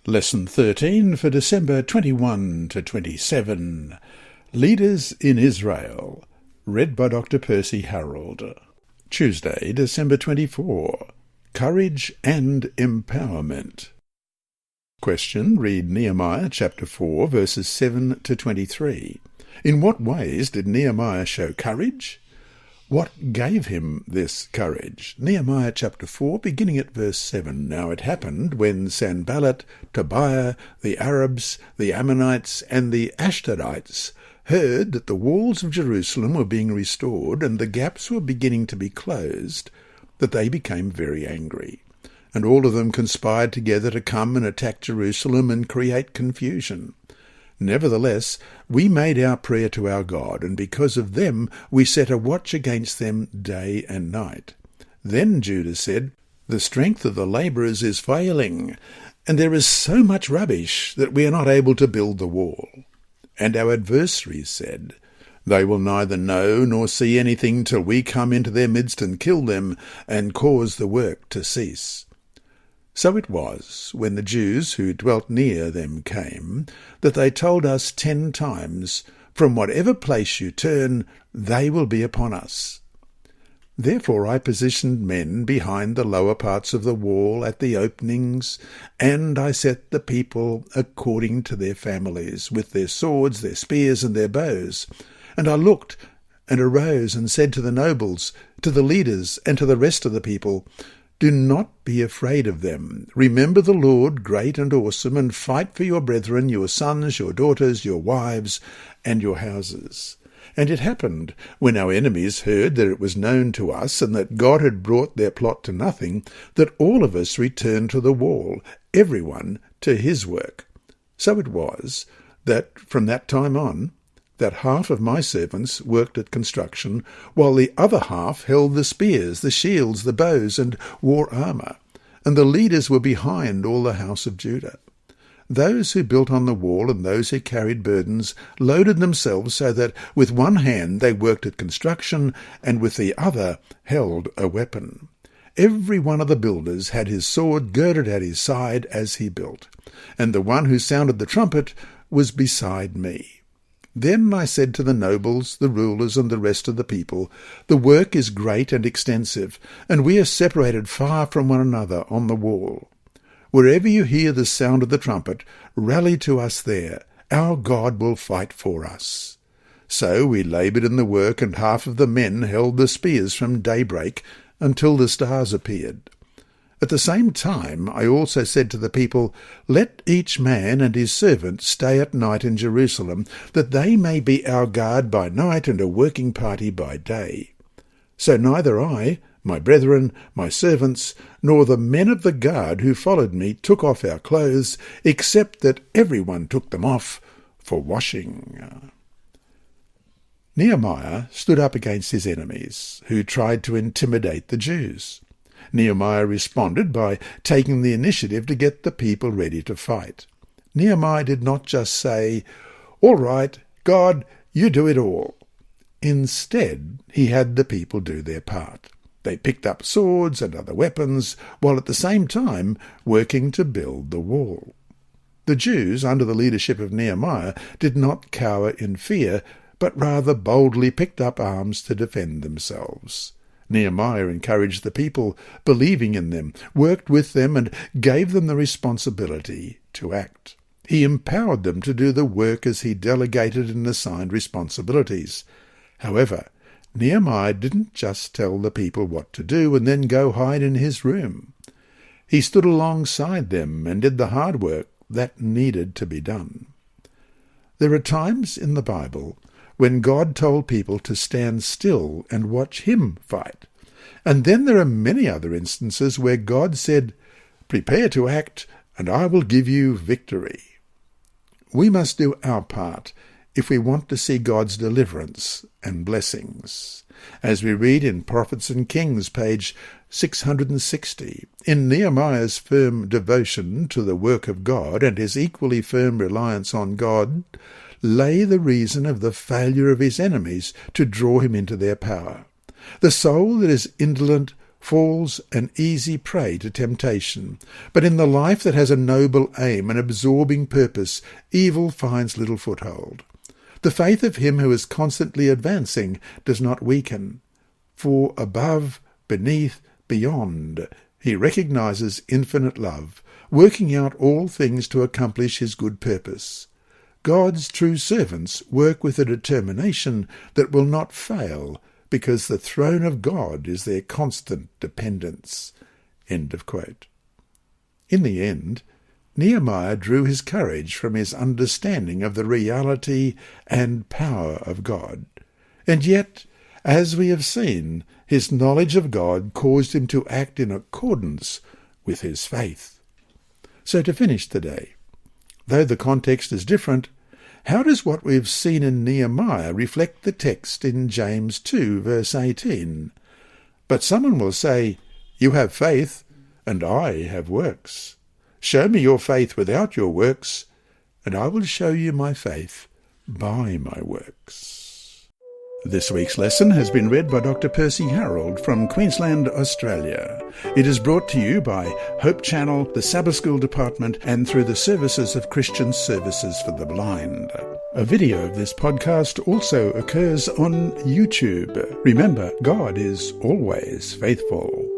Lesson 13 for December 21 to 27. Leaders in Israel. Read by Dr. Percy Harrold. Tuesday, December 24. Courage and Empowerment. Question. Read Nehemiah chapter 4, verses 7 to 23. In what ways did Nehemiah show courage? What gave him this courage? Nehemiah chapter 4, beginning at verse 7. Now it happened when Sanballat, Tobiah, the Arabs, the Ammonites, and the Ashdodites heard that the walls of Jerusalem were being restored and the gaps were beginning to be closed, that they became very angry. And all of them conspired together to come and attack Jerusalem and create confusion. Nevertheless, we made our prayer to our God, and because of them we set a watch against them day and night. Then Judah said, The strength of the labourers is failing, and there is so much rubbish that we are not able to build the wall. And our adversaries said, They will neither know nor see anything till we come into their midst and kill them, and cause the work to cease. So it was, when the Jews who dwelt near them came, that they told us 10 times, From whatever place you turn, they will be upon us. Therefore I positioned men behind the lower parts of the wall at the openings, and I set the people according to their families, with their swords, their spears, and their bows. And I looked, and arose, and said to the nobles, to the leaders, and to the rest of the people, Do not be afraid of them. Remember the Lord, great and awesome, and fight for your brethren, your sons, your daughters, your wives, and your houses. And it happened, when our enemies heard that it was known to us, and that God had brought their plot to nothing, that all of us returned to the wall, every one to his work. So it was, that from that time on, that half of my servants worked at construction, while the other half held the spears, the shields, the bows, and wore armour, and the leaders were behind all the house of Judah. Those who built on the wall and those who carried burdens loaded themselves so that with one hand they worked at construction, and with the other held a weapon. Every one of the builders had his sword girded at his side as he built, and the one who sounded the trumpet was beside me. Then I said to the nobles, the rulers, and the rest of the people, The work is great and extensive, and we are separated far from one another on the wall. Wherever you hear the sound of the trumpet, rally to us there. Our God will fight for us. So we laboured in the work, and half of the men held the spears from daybreak until the stars appeared. At the same time I also said to the people, Let each man and his servant stay at night in Jerusalem, that they may be our guard by night and a working party by day. So neither I, my brethren, my servants, nor the men of the guard who followed me took off our clothes, except that every one took them off for washing. Nehemiah stood up against his enemies, who tried to intimidate the Jews. Nehemiah responded by taking the initiative to get the people ready to fight. Nehemiah did not just say, All right, God, you do it all. Instead, he had the people do their part. They picked up swords and other weapons, while at the same time working to build the wall. The Jews, under the leadership of Nehemiah, did not cower in fear, but rather boldly picked up arms to defend themselves. Nehemiah encouraged the people, believing in them, worked with them, and gave them the responsibility to act. He empowered them to do the work as he delegated and assigned responsibilities. However, Nehemiah didn't just tell the people what to do and then go hide in his room. He stood alongside them and did the hard work that needed to be done. There are times in the Bible when God told people to stand still and watch him fight. And then there are many other instances where God said, Prepare to act, and I will give you victory. We must do our part if we want to see God's deliverance and blessings. As we read in Prophets and Kings, page 660, in Nehemiah's firm devotion to the work of God and his equally firm reliance on God, lay the reason of the failure of his enemies to draw him into their power. The soul that is indolent falls an easy prey to temptation. But in the life that has a noble aim, an absorbing purpose, evil finds little foothold. The faith of him who is constantly advancing does not weaken, for above, beneath, beyond, he recognizes infinite love, working out all things to accomplish his good purpose. God's true servants work with a determination that will not fail, because the throne of God is their constant dependence." End of quote. In the end, Nehemiah drew his courage from his understanding of the reality and power of God. And yet, as we have seen, his knowledge of God caused him to act in accordance with his faith. So to finish today, though the context is different, how does what we've seen in Nehemiah reflect the text in James 2, verse 18? But someone will say, "You have faith, and I have works. Show me your faith without your works, and I will show you my faith by my works." This week's lesson has been read by Dr. Percy Harrold from Queensland, Australia. It is brought to you by Hope Channel, the Sabbath School Department, and through the services of Christian Services for the Blind. A video of this podcast also occurs on YouTube. Remember, God is always faithful.